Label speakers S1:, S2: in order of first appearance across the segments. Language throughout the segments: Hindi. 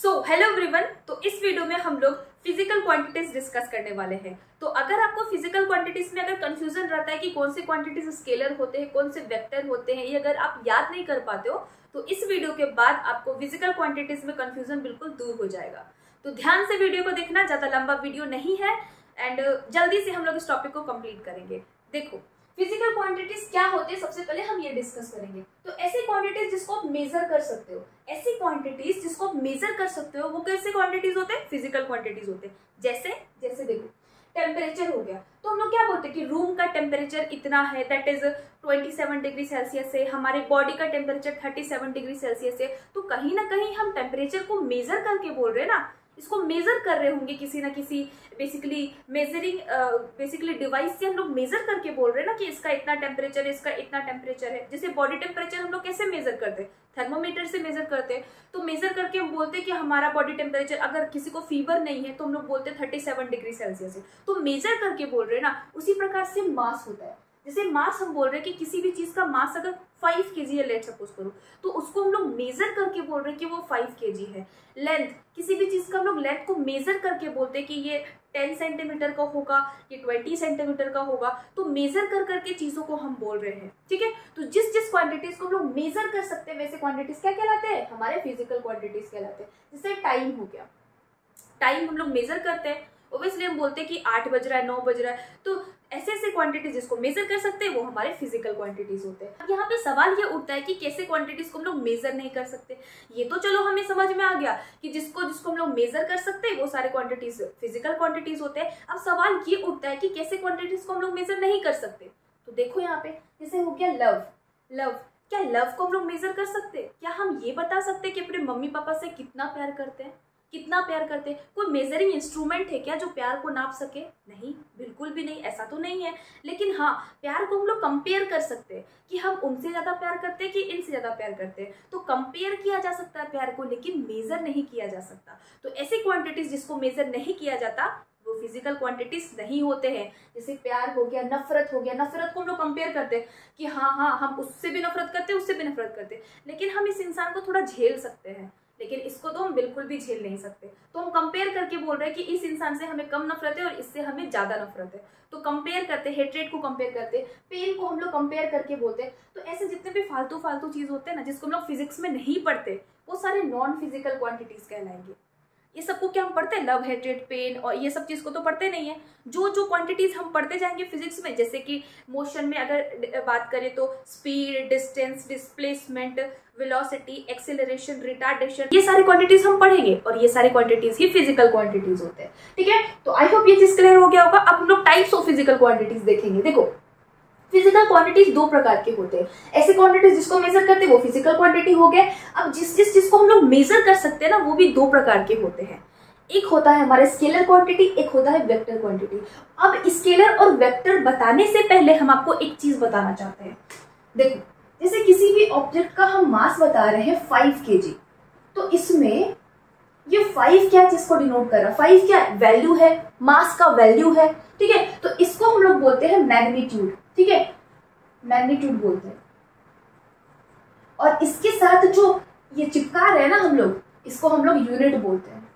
S1: Hello everyone. तो इस वीडियो में हम लोग फिजिकल क्वांटिटीज डिस्कस करने वाले हैं। तो अगर आपको फिजिकल क्वांटिटीज में अगर कंफ्यूजन रहता है कि कौन से क्वांटिटीज स्केलर होते हैं, कौन से वेक्टर होते हैं, ये अगर आप याद नहीं कर पाते हो तो इस वीडियो के बाद आपको फिजिकल क्वांटिटीज में कंफ्यूजन बिल्कुल दूर हो जाएगा। तो ध्यान से वीडियो को देखना, ज्यादा लंबा वीडियो नहीं है एंड जल्दी से हम लोग इस टॉपिक को कंप्लीट करेंगे। देखो फिजिकल क्वांटिटीज क्या होते हैं, सबसे पहले हम ये डिस्कस करेंगे। तो ऐसी क्वांटिटीज जिसको आप मेजर कर सकते हो, ऐसी क्वांटिटीज जिसको आप मेजर कर सकते हो, वो कैसे क्वांटिटीज होते हैं? फिजिकल क्वांटिटीज होते हैं। जैसे देखो टेम्परेचर हो गया, तो हम लोग क्या बोलते हैं कि रूम का टेम्परेचर इतना है, दैट इज 27 डिग्री सेल्सियस है, हमारे बॉडी का टेम्परेचर 37 डिग्री सेल्सियस है। तो कहीं ना कहीं हम टेम्परेचर को मेजर करके बोल रहे हैं ना, इसको मेजर कर रहे होंगे किसी ना किसी बेसिकली डिवाइस से हम लोग मेजर करके बोल रहे हैं ना कि इसका इतना टेम्परेचर है, इसका इतना टेम्परेचर है। जैसे बॉडी टेम्परेचर हम लोग कैसे मेजर करते हैं? थर्मोमीटर से मेजर करते हैं। तो मेजर करके हम बोलते हैं कि हमारा बॉडी टेम्परेचर, अगर किसी को फीवर नहीं है तो हम लोग बोलते हैं 37 डिग्री सेल्सियस है। तो मेजर करके बोल रहे हैं ना। उसी प्रकार से मास होता है। जैसे मास हम बोल रहे हैं कि किसी भी चीज का मास अगर 5 kg है, लेट सपोज करो, तो उसको हम लोग मेजर करके बोल रहे हैं कि वो 5 kg है। लेंथ, किसी भी चीज का हम लोग लेंथ को मेजर करके बोलते हैं कि ये 10 सेंटीमीटर का होगा, ये 20 सेंटीमीटर का होगा। तो मेजर कर करके चीजों को हम बोल रहे हैं, ठीक है। तो जिस क्वांटिटीज को हम लोग मेजर कर सकते हैं वैसे क्वांटिटीज क्या कहलाते हैं? हमारे फिजिकल क्वांटिटीज कहलाते हैं। जैसे टाइम हो गया, टाइम हम लोग मेजर करते हैं, ओब्वियसली हम बोलते हैं कि 8 बज रहा है, 9 बज रहा है। तो ऐसे क्वांटिटीज जिसको मेजर कर सकते हैं वो हमारे फिजिकल क्वांटिटीज होते हैं। अब यहाँ पे सवाल ये उठता है कि कैसे क्वांटिटीज को हम लोग मेजर नहीं कर सकते। ये तो चलो हमें समझ में आ गया कि जिसको हम लोग मेजर कर सकते हैं वो सारे क्वांटिटीज फिजिकल क्वांटिटीज होते हैं। अब सवाल ये उठता है कि कैसे क्वांटिटीज को हम लोग मेजर नहीं कर सकते। तो देखो यहाँ पे जैसे हो गया लव। क्या लव को हम लोग मेजर कर सकते हैं? क्या हम ये बता सकते हैं कि अपने मम्मी पापा से कितना प्यार करते हैं, कितना प्यार करते हैं? कोई मेजरिंग इंस्ट्रूमेंट है क्या जो प्यार को नाप सके? नहीं, बिल्कुल भी नहीं, ऐसा तो नहीं है। लेकिन हाँ, प्यार को हम लोग कंपेयर कर सकते हैं कि हम उनसे ज्यादा प्यार करते हैं कि इनसे ज्यादा प्यार करते हैं। तो कंपेयर किया जा सकता है प्यार को, लेकिन मेजर नहीं किया जा सकता। तो ऐसी क्वांटिटीज जिसको मेजर नहीं किया जाता वो फिजिकल क्वांटिटीज नहीं होते हैं। जैसे प्यार हो गया, नफरत हो गया। नफरत को हम लोग कंपेयर करते हैं कि हाँ हम उससे भी नफरत करते हैं, उससे भी नफरत करते हैं, लेकिन हम इस इंसान को थोड़ा झेल सकते हैं, लेकिन इसको तो हम बिल्कुल भी झेल नहीं सकते। तो हम कंपेयर करके बोल रहे हैं कि इस इंसान से हमें कम नफरत है और इससे हमें ज्यादा नफरत है। तो कंपेयर करते, हेट्रेट को कंपेयर करते, पेन को हम लोग कंपेयर करके बोलते हैं। तो ऐसे जितने भी फालतू चीज होते हैं ना, जिसको हम लोग फिजिक्स में नहीं पढ़ते, वो सारे नॉन फिजिकल क्वांटिटीज कहलाएंगे। ये सबको क्या हम पढ़ते हैं? लव, हेट्रेट, पेन और ये सब चीज को तो पढ़ते नहीं है। जो क्वांटिटीज हम पढ़ते जाएंगे फिजिक्स में, जैसे कि मोशन में अगर बात करें तो speed, distance, displacement, velocity, acceleration, retardation, ये सारी क्वांटिटीज हम पढ़ेंगे और ये सारी क्वांटिटीज ही फिजिकल क्वांटिटीज होते हैं, ठीक है। तो आई होप ये चीज क्लियर हो गया होगा। अब हम लोग टाइप्स ऑफ फिजिकल क्वांटिटीज देखेंगे। देखो फिजिकल क्वांटिटीज दो प्रकार के होते हैं। ऐसे क्वांटिटीज जिसको मेजर करते हैं वो फिजिकल क्वांटिटी हो गए। अब जिसको हम लोग मेजर कर सकते हैं ना, वो भी दो प्रकार के होते हैं। एक होता है हमारे स्केलर क्वांटिटी, एक होता है वेक्टर क्वांटिटी। अब स्केलर और वेक्टर बताने से पहले हम आपको एक चीज बताना चाहते हैं। देखो जैसे किसी भी ऑब्जेक्ट का हम मास बता रहे हैं 5 kg, तो इसमें ये 5 क्या चीज को डिनोट कर रहा है? 5 क्या वैल्यू है, मास का वैल्यू है, ठीक है। तो इसको हम लोग बोलते हैं मैग्नीट्यूड, ठीक है, मैग्नीट्यूड बोलते हैं। और इसके साथ जो ये चिपका रहे हैं ना हम लोग, इसको हम लोग यूनिट बोलते हैं।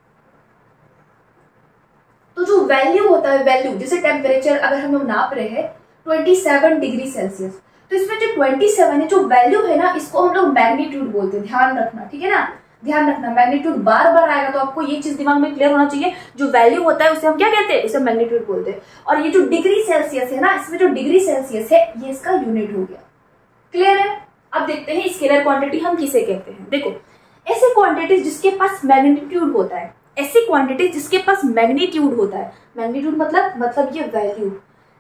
S1: तो जो वैल्यू होता है, वैल्यू जैसे टेम्परेचर अगर हम लोग नाप रहे हैं 27 डिग्री सेल्सियस, तो इसमें जो 27 है, जो वैल्यू है ना, इसको हम लोग मैग्नीट्यूड बोलते हैं। ध्यान रखना, ठीक है ना, ध्यान रखना। मैग्नीट्यूड बार बार आएगा तो आपको ये चीज दिमाग में क्लियर होना चाहिए। जो वैल्यू होता है उसे हम क्या कहते हैं? उसे मैग्नीट्यूड बोलते हैं। और ये जो डिग्री सेल्सियस है ना, इसमें जो डिग्री सेल्सियस है ये इसका यूनिट हो गया। क्लियर है? अब देखते हैं स्केलर क्वांटिटी हम किसे कहते हैं। देखो ऐसे क्वांटिटीज जिसके पास मैग्नीट्यूड होता है, ऐसी क्वांटिटीज जिसके पास मैग्नीट्यूड होता है। मैग्नीट्यूड मतलब ये वैल्यू,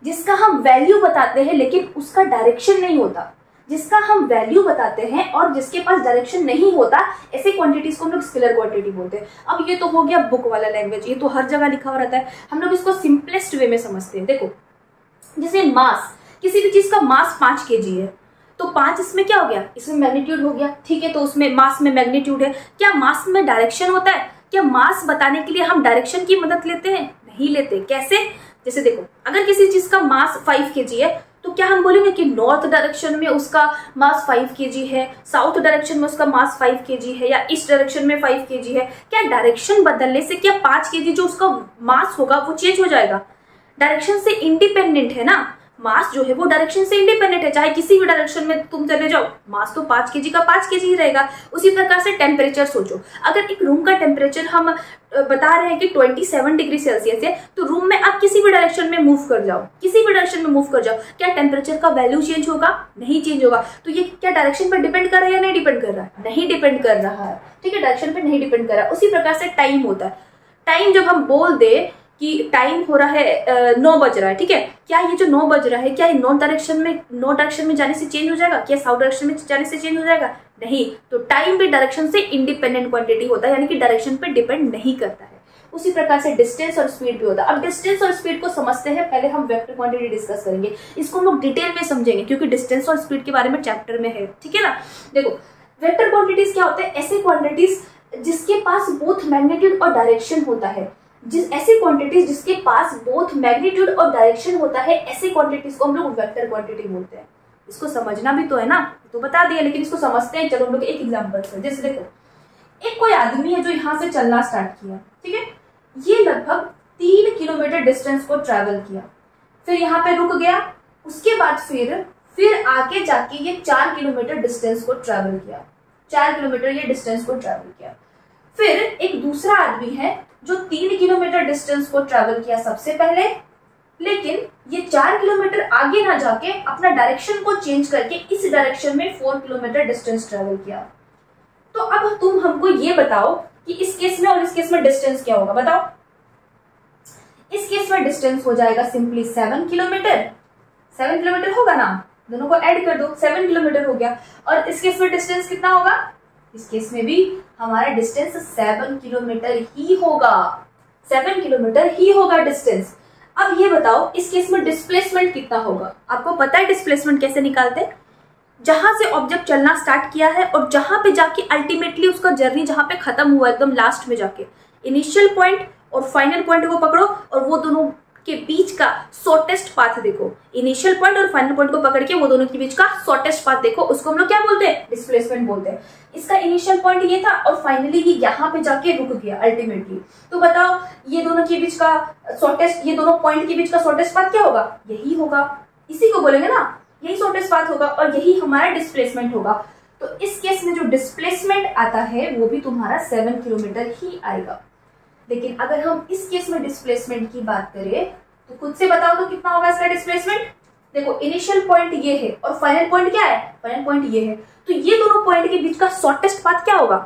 S1: जिसका हम वैल्यू बताते हैं लेकिन उसका डायरेक्शन नहीं होता, जिसका हम वैल्यू बताते हैं और जिसके पास डायरेक्शन नहीं होता, ऐसे क्वांटिटीज को हम लोग स्केलर क्वांटिटी बोलते हैं। अब ये तो हो गया बुक वाला लैंग्वेज, ये तो हर जगह लिखा हुआ रहता है, हम लोग इसको सिंपलेस्ट वे में समझते हैं। देखो जैसे मास, किसी भी चीज का मास 5 kg है, तो 5 इसमें क्या हो गया? इसमें मैग्नीट्यूड हो गया, ठीक है। तो उसमें मास में मैग्नीट्यूड है। क्या मास में डायरेक्शन होता है? क्या मास बताने के लिए हम डायरेक्शन की मदद लेते हैं? नहीं लेते। कैसे? जैसे देखो अगर किसी चीज का मास 5 kg है तो क्या हम बोलेंगे कि नॉर्थ डायरेक्शन में उसका मास 5 kg है, साउथ डायरेक्शन में उसका मास 5 kg है, या ईस्ट डायरेक्शन में 5 kg है? क्या डायरेक्शन बदलने से क्या 5 kg जो उसका मास होगा वो चेंज हो जाएगा? डायरेक्शन से इंडिपेंडेंट है ना, मास जो है वो डायरेक्शन से इंडिपेंडेंट है, चाहे किसी भी डायरेक्शन में तुम चले जाओ, मास तो 5 kg का 5 kg ही रहेगा। उसी प्रकार से टेम्परेचर सोचो, अगर एक रूम का टेम्परेचर हम बता रहे हैं कि 27 डिग्री सेल्सियस है, तो रूम में आप किसी भी डायरेक्शन में मूव कर जाओ, किसी भी डायरेक्शन में मूव कर जाओ, क्या टेम्परेचर का वैल्यू चेंज होगा? नहीं चेंज होगा। तो ये क्या डायरेक्शन पर डिपेंड कर रहा है या नहीं डिपेंड कर रहा है? नहीं डिपेंड कर रहा है, ठीक है, डायरेक्शन पर नहीं डिपेंड कर रहा है। उसी प्रकार से टाइम होता है, टाइम जब हम बोल दे कि टाइम हो रहा है 9 बज रहा है, ठीक है, क्या ये जो 9 बज रहा है क्या ये नॉर्थ डायरेक्शन में जाने से चेंज हो जाएगा? क्या साउथ डायरेक्शन में जाने से चेंज हो जाएगा? नहीं। तो टाइम भी डायरेक्शन से इंडिपेंडेंट क्वांटिटी होता है, यानी कि डायरेक्शन पे डिपेंड नहीं करता है। उसी प्रकार से डिस्टेंस और स्पीड भी होता है। अब डिस्टेंस और स्पीड को समझते हैं, पहले हम वेक्टर क्वांटिटी डिस्कस करेंगे, इसको हम लोग डिटेल में समझेंगे क्योंकि डिस्टेंस और स्पीड के बारे में चैप्टर में है, ठीक है ना। देखो वेक्टर क्वांटिटीज क्या होते हैं? ऐसे क्वांटिटीज जिसके पास बोथ मैग्नीट्यूड और डायरेक्शन होता है, ऐसी क्वांटिटीज जिसके पास बोथ मैग्नीट्यूड और डायरेक्शन होता है, ऐसी क्वांटिटीज को हम लोग वेक्टर क्वांटिटी बोलते हैं। इसको समझना भी तो है ना, तो बता दिया, लेकिन इसको समझते हैं। चलो हम लोग एक एग्जांपल से, जैसे देखो एक कोई आदमी है जो यहाँ से चलना स्टार्ट किया, ठीक है, ये लगभग 3 किलोमीटर डिस्टेंस को ट्रैवल किया, फिर यहाँ पे रुक गया, उसके बाद फिर आगे जाके ये 4 किलोमीटर डिस्टेंस को ट्रैवल किया, 4 किलोमीटर ये डिस्टेंस को ट्रैवल किया। फिर एक दूसरा आदमी है जो 3 किलोमीटर डिस्टेंस को ट्रैवल किया सबसे पहले, लेकिन ये 4 किलोमीटर आगे ना जाके अपना डायरेक्शन को चेंज करके इस डायरेक्शन में 4 किलोमीटर डिस्टेंस ट्रैवल किया। तो अब तुम हमको ये बताओ कि इस केस में और इस केस में डिस्टेंस क्या होगा, बताओ। इस केस में डिस्टेंस हो जाएगा सिंपली 7 किलोमीटर, 7 किलोमीटर होगा ना, दोनों को ऐड कर दो, 7 किलोमीटर हो गया। और इस केस में डिस्टेंस कितना होगा? इस केस में भी हमारा डिस्टेंस 7 किलोमीटर ही होगा, 7 किलोमीटर ही होगा डिस्टेंस। अब ये बताओ इस केस में डिस्प्लेसमेंट कितना होगा? आपको पता है डिस्प्लेसमेंट कैसे निकालते हैं? जहां से ऑब्जेक्ट चलना स्टार्ट किया है और जहां पे जाके अल्टीमेटली उसका जर्नी जहां पे खत्म हुआ एकदम लास्ट में जाके, इनिशियल पॉइंट और फाइनल पॉइंट को पकड़ो और वो दोनों के बीच का शॉर्टेस्ट पाथ देखो, इनिशियल पॉइंट और फाइनल पॉइंट को पकड़ के वो दोनों के बीच का शॉर्टेस्ट पाथ देखो, उसको हम लोग क्या बोलते हैं? डिस्प्लेसमेंट बोलते हैं। इसका इनिशियल पॉइंट ये था और फाइनली ये यहाँ पे जाके रुक गया अल्टीमेटली। तो बताओ ये दोनों के बीच का शॉर्टेस्ट, ये दोनों पॉइंट के बीच का शॉर्टेस्ट पाथ क्या होगा? यही होगा, इसी को बोलेंगे ना, यही शॉर्टेस्ट पाथ होगा और यही हमारा डिस्प्लेसमेंट होगा। तो इस केस में जो डिस्प्लेसमेंट आता है वो भी तुम्हारा 7 किलोमीटर ही आएगा। लेकिन अगर हम इस केस में डिस्प्लेसमेंट की बात करें तो खुद से बताओ तो कितना होगा इसका डिस्प्लेसमेंट? देखो इनिशियल पॉइंट ये है और फाइनल पॉइंट क्या है? फाइनल पॉइंट ये है, तो ये दोनों पॉइंट के बीच का शॉर्टेस्ट पाथ क्या होगा?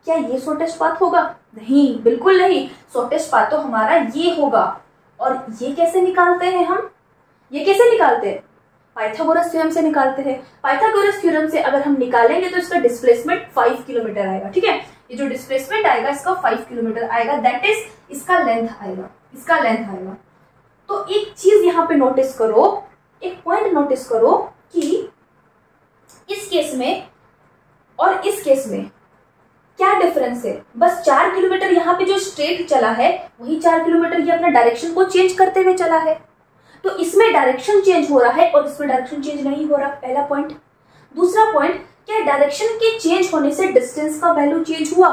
S1: क्या ये शॉर्टेस्ट पाथ होगा? नहीं, बिल्कुल नहीं, शॉर्टेस्ट पाथ तो हमारा ये होगा। और ये कैसे निकालते हैं हम? ये कैसे निकालते हैं? पाइथागोरस थ्योरम से निकालते हैं। पाइथागोरस थ्योरम से अगर हम निकालेंगे तो इसका डिस्प्लेसमेंट 5 किलोमीटर आएगा, ठीक है। ये जो डिस्प्लेसमेंट आएगा इसका 5 किलोमीटर आएगा, दैट इज इसका लेंथ आएगा, इसका लेंथ आएगा। तो एक चीज यहाँ पे नोटिस करो, एक पॉइंट नोटिस करो कि इस केस में और इस केस में क्या डिफरेंस है? बस 4 किलोमीटर यहाँ पे जो स्ट्रेट चला है वही 4 किलोमीटर ये अपना डायरेक्शन को चेंज करते हुए चला है। तो इसमें डायरेक्शन चेंज हो रहा है और इसमें डायरेक्शन चेंज नहीं हो रहा, पहला पॉइंट। दूसरा पॉइंट, क्या डायरेक्शन के चेंज होने से डिस्टेंस का वैल्यू चेंज हुआ?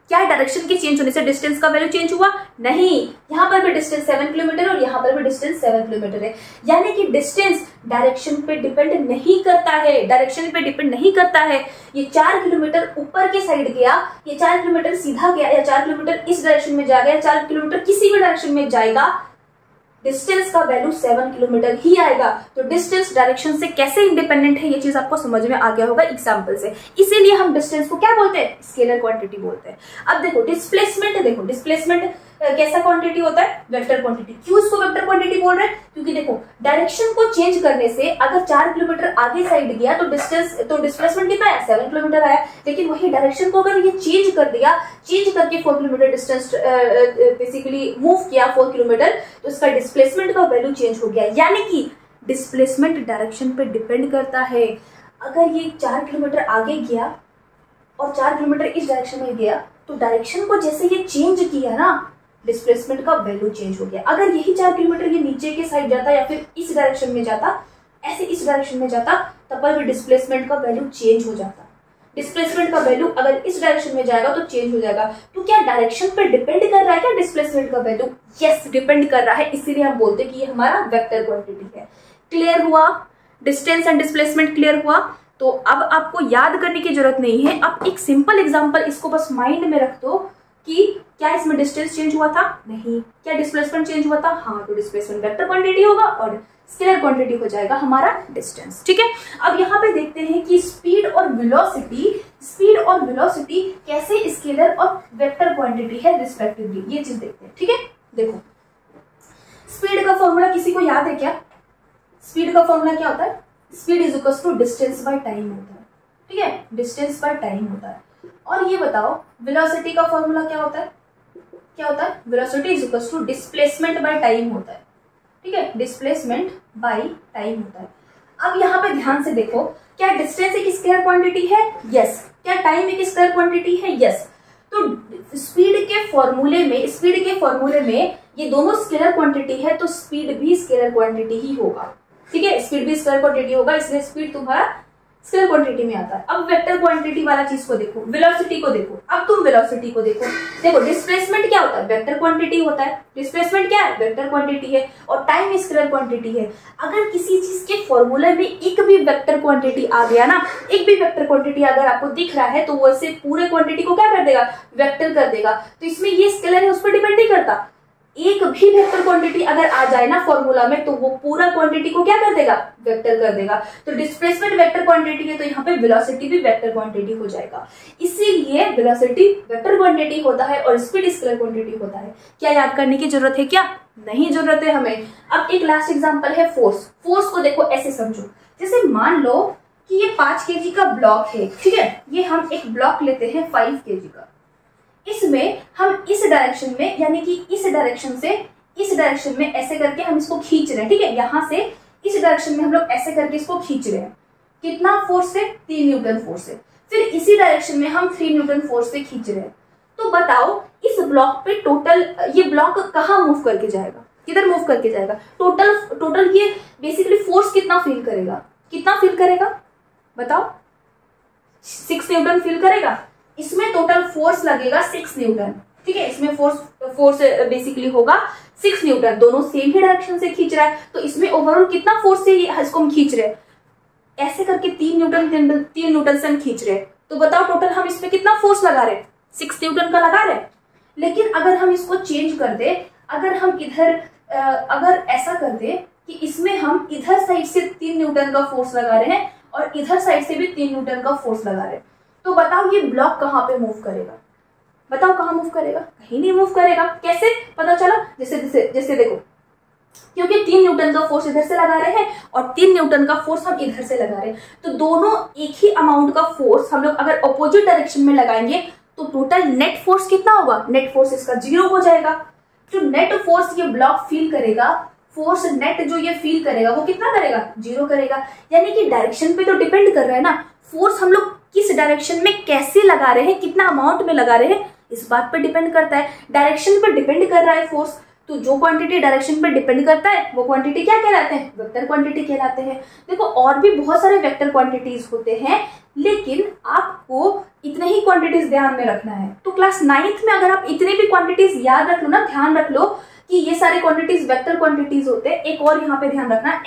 S1: क्या डायरेक्शन के चेंज होने से डिस्टेंस का वैल्यू चेंज हुआ? नहीं, यहाँ पर भी डिस्टेंस 7 किलोमीटर और यहाँ पर भी डिस्टेंस 7 किलोमीटर है, यानी कि डिस्टेंस डायरेक्शन पे डिपेंड नहीं करता है, डायरेक्शन पे डिपेंड नहीं करता है। ये 4 किलोमीटर ऊपर के साइड गया, ये 4 किलोमीटर सीधा गया, या 4 किलोमीटर इस डायरेक्शन में जाएगा, या 4 किलोमीटर किसी भी डायरेक्शन में जाएगा, डिस्टेंस का वैल्यू 7 किलोमीटर ही आएगा। तो डिस्टेंस डायरेक्शन से कैसे इंडिपेंडेंट है ये चीज आपको समझ में आ गया होगा एग्जांपल से। इसीलिए हम डिस्टेंस को क्या बोलते हैं? स्केलर क्वांटिटी बोलते हैं। अब देखो डिस्प्लेसमेंट, देखो डिस्प्लेसमेंट कैसा क्वांटिटी होता है? Vector quantity. क्यों इसको वेक्टर क्वांटिटी बोल रहे हैं? क्योंकि देखो डायरेक्शन को चेंज करने से अगर 4 किलोमीटर आगे साइड गया तो डिस्प्लेसमेंट कितना आया? 7 किलोमीटर आया। लेकिन वही डायरेक्शन को अगर ये चेंज कर दिया, चेंज करके 4 किलोमीटर डिस्टेंस बेसिकली मूव किया 4 किलोमीटर, तो इसका डिस्प्लेसमेंट का वैल्यू चेंज हो गया। यानी कि डिस्प्लेसमेंट डायरेक्शन पे डिपेंड करता है। अगर ये 4 किलोमीटर आगे गया और 4 किलोमीटर इस डायरेक्शन में गया तो डायरेक्शन को जैसे ये चेंज किया ना, डिस्प्लेसमेंट का वैल्यू चेंज हो गया। अगर यही 4 किलोमीटर ये नीचे के साइड जाता या फिर इस डायरेक्शन में जाता ऐसे इस डायरेक्शन में जाता तब पर भी डिस्प्लेसमेंट का वैल्यू चेंज हो जाता। डिस्प्लेसमेंट का वैल्यू अगर इस डायरेक्शन में जाएगा तो चेंज हो जाएगा। तो क्या डायरेक्शन पर डिपेंड कर रहा है क्या डिस्प्लेसमेंट का वैल्यू? यस, डिपेंड कर रहा है, इसीलिए हम बोलते हैं कि ये हमारा वेक्टर क्वांटिटी है। क्लियर हुआ? डिस्टेंस एंड डिस्प्लेसमेंट क्लियर हुआ? तो अब आपको याद करने की जरूरत नहीं है। अब एक सिंपल एग्जांपल इसको बस माइंड में रख दो कि क्या इसमें डिस्टेंस चेंज हुआ था? नहीं। क्या डिस्प्लेसमेंट चेंज हुआ था? हाँ। तो डिस्प्लेसमेंट वेक्टर क्वांटिटी होगा और स्केलर क्वांटिटी हो जाएगा हमारा डिस्टेंस। ठीक है, अब यहाँ पे देखते हैं कि स्पीड और वेलोसिटी कैसे स्केलर और वेक्टर क्वांटिटी है रिस्पेक्टिवली, ये चीज देखते हैं। ठीक है, देखो स्पीड का फॉर्मूला किसी को याद है क्या? स्पीड का फॉर्मूला क्या होता है? Speed is equal to distance by time होता है। ठीक है, डिस्टेंस बाय टाइम होता है। और ये बताओ वेलोसिटी का फॉर्मूला क्या होता है? क्या होता है? Velocity is equal to displacement by time होता है। ठीक है, डिस्प्लेसमेंट बाय टाइम होता है। अब यहाँ पे ध्यान से देखो, क्या डिस्टेंस एक स्केलर क्वांटिटी है? यस। क्या टाइम एक स्केलर क्वांटिटी है? यस। तो स्पीड के फॉर्मूले में ये दोनों स्केलर क्वांटिटी है, तो स्पीड भी स्केलर क्वांटिटी ही होगा। ठीक है, स्पीड भी स्केलर क्वांटिटी होगा, इसलिए स्पीड तुम्हारा स्केलर क्वांटिटी में आता है। अब वेक्टर क्वांटिटी वाला चीज को देखो, वेलोसिटी को देखो। अब तुम वेलोसिटी को देखो, डिस्प्लेसमेंट क्या होता है? वेक्टर क्वांटिटी होता है। डिस्प्लेसमेंट क्या है? वेक्टर क्वांटिटी है। और टाइम स्केलर क्वांटिटी है। अगर किसी चीज के फॉर्मूले में एक भी वेक्टर क्वांटिटी आ गया ना, एक भी वेक्टर क्वांटिटी अगर आपको दिख रहा है तो वो ऐसे पूरे क्वांटिटी को क्या कर देगा? वेक्टर कर देगा। तो इसमें ये स्केलर है, उस पर डिपेंड नहीं करता। एक भी वेक्टर क्वांटिटी अगर आ जाए ना फॉर्मूला में तो वो पूरा क्वांटिटी को क्या कर देगा? वेक्टर कर देगा। तो डिस्प्लेसमेंट वेक्टर क्वांटिटी है, तो यहाँ पे वेलोसिटी भी वेक्टर क्वांटिटी हो जाएगा। इसीलिए वेलोसिटी वेक्टर क्वांटिटी होता है और स्पीड स्केलर क्वांटिटी होता है। क्या याद करने की जरूरत है क्या? नहीं जरूरत है हमें। अब एक लास्ट एग्जांपल है फोर्स। फोर्स को देखो, ऐसे समझो, जैसे मान लो कि ये 5 kg का ब्लॉक है। ठीक है, ये हम एक ब्लॉक लेते हैं 5 kg का। इसमें हम इस डायरेक्शन में, यानी कि इस डायरेक्शन से इस डायरेक्शन में ऐसे करके हम इसको खींच रहे हैं। ठीक है, यहां से इस डायरेक्शन में हम लोग ऐसे करके इसको खींच रहे हैं। कितना फोर्स से? 3 न्यूटन फोर्स से। फिर इसी डायरेक्शन में हम 3 न्यूटन फोर्स से खींच रहे हैं। तो बताओ इस ब्लॉक पे टोटल ये ब्लॉक कहाँ मूव करके जाएगा? किधर मूव करके जाएगा? टोटल ये बेसिकली फोर्स कितना फील करेगा? कितना फील करेगा बताओ? 6 न्यूटन फील करेगा। इसमें टोटल फोर्स लगेगा 6 न्यूटन। ठीक है, इसमें फोर्स बेसिकली होगा 6 न्यूटन। दोनों सेम ही डायरेक्शन से खींच रहा है, तो इसमें ओवरऑल कितना फोर्स से इसको हम खींच रहे हैं? ऐसे करके 3 न्यूटन से हम खींच रहे हैं। तो बताओ टोटल हम इसमें कितना फोर्स लगा रहे हैं? 6 न्यूटन का लगा रहे हैं। लेकिन अगर हम इसको चेंज कर दे, अगर हम इधर अगर ऐसा कर दे कि इसमें हम इधर साइड से 3 न्यूटन का फोर्स लगा रहे हैं और इधर साइड से भी 3 न्यूटन का फोर्स लगा रहे हैं, तो बताओ ये ब्लॉक कहाँ पे मूव करेगा? बताओ कहाँ मूव करेगा? कहीं नहीं मूव करेगा। कैसे पता चला? जैसे देखो, क्योंकि 3 न्यूटन का फोर्स इधर से लगा रहे हैं और 3 न्यूटन का फोर्स हम इधर से लगा रहे हैं, तो दोनों एक ही अमाउंट का फोर्स हम लोग अगर अपोजिट डायरेक्शन में लगाएंगे तो टोटल नेट फोर्स कितना होगा? नेट फोर्स इसका 0 हो जाएगा। जो नेट फोर्स ये ब्लॉक फील करेगा, फोर्स नेट जो ये फील करेगा वो कितना करेगा? 0 करेगा। यानी कि डायरेक्शन पे तो डिपेंड कर रहा है ना, फोर्स हम लोग किस डायरेक्शन में कैसे लगा रहे हैं, कितना अमाउंट में लगा रहे हैं, इस बात पर डिपेंड करता है। डायरेक्शन पर डिपेंड कर रहा है फोर्स, तो जो क्वांटिटी डायरेक्शन पर डिपेंड करता है वो क्वांटिटी क्या कहलाते हैं? वेक्टर क्वांटिटी कहलाते हैं। देखो और भी बहुत सारे वेक्टर क्वांटिटीज होते हैं, लेकिन आपको इतने ही क्वांटिटीज ध्यान में रखना है। तो क्लास 9th में अगर आप इतने भी क्वांटिटीज याद रख लो ना, ध्यान रख लो कि ये सारे क्वांटिटीज वेक्टर क्वांटिटीज होते हैं। एक और यहाँ पे ध्यान रखना,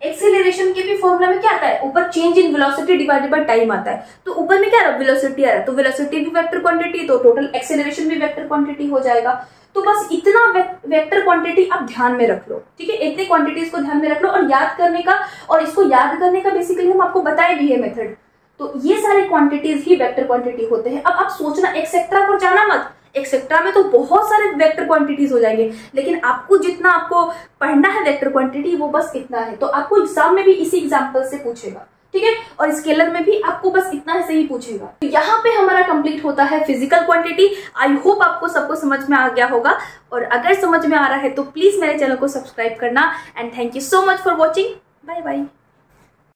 S1: एक्सीलरेशन के भी फॉर्मूला में क्या आता है? ऊपर change in velocity divided by time आता है। तो ऊपर में क्या आ रहा है? वेलोसिटी आ रहा है, तो वेलोसिटी भी वेक्टर क्वांटिटी, तो टोटल एक्सीलरेशन भी वेक्टर क्वांटिटी हो जाएगा। तो बस इतना वेक्टर क्वांटिटी आप ध्यान में रख लो। ठीक है, इतने क्वांटिटीज को ध्यान में रख लो। और याद करने का, और इसको याद करने का बेसिकली हम आपको बताए भी है मेथड। तो ये सारे क्वांटिटीज ही वेक्टर क्वांटिटी होते हैं। अब आप सोचना, एक्सेट्रा पर जाना मत। एक्सेट्रा में तो बहुत सारे वेक्टर क्वांटिटीज हो जाएंगे, लेकिन आपको जितना आपको पढ़ना है वेक्टर क्वांटिटी वो बस इतना है। तो आपको एग्जाम में भी इसी एग्जांपल से पूछेगा। ठीक है, और स्केलर में भी आपको बस इतना से ही पूछेगा। तो यहाँ पे हमारा कंप्लीट होता है फिजिकल क्वांटिटी। आई होप आपको सबको समझ में आ गया होगा, और अगर समझ में आ रहा है तो प्लीज मेरे चैनल को सब्सक्राइब करना। And thank you so much for watching. Bye bye.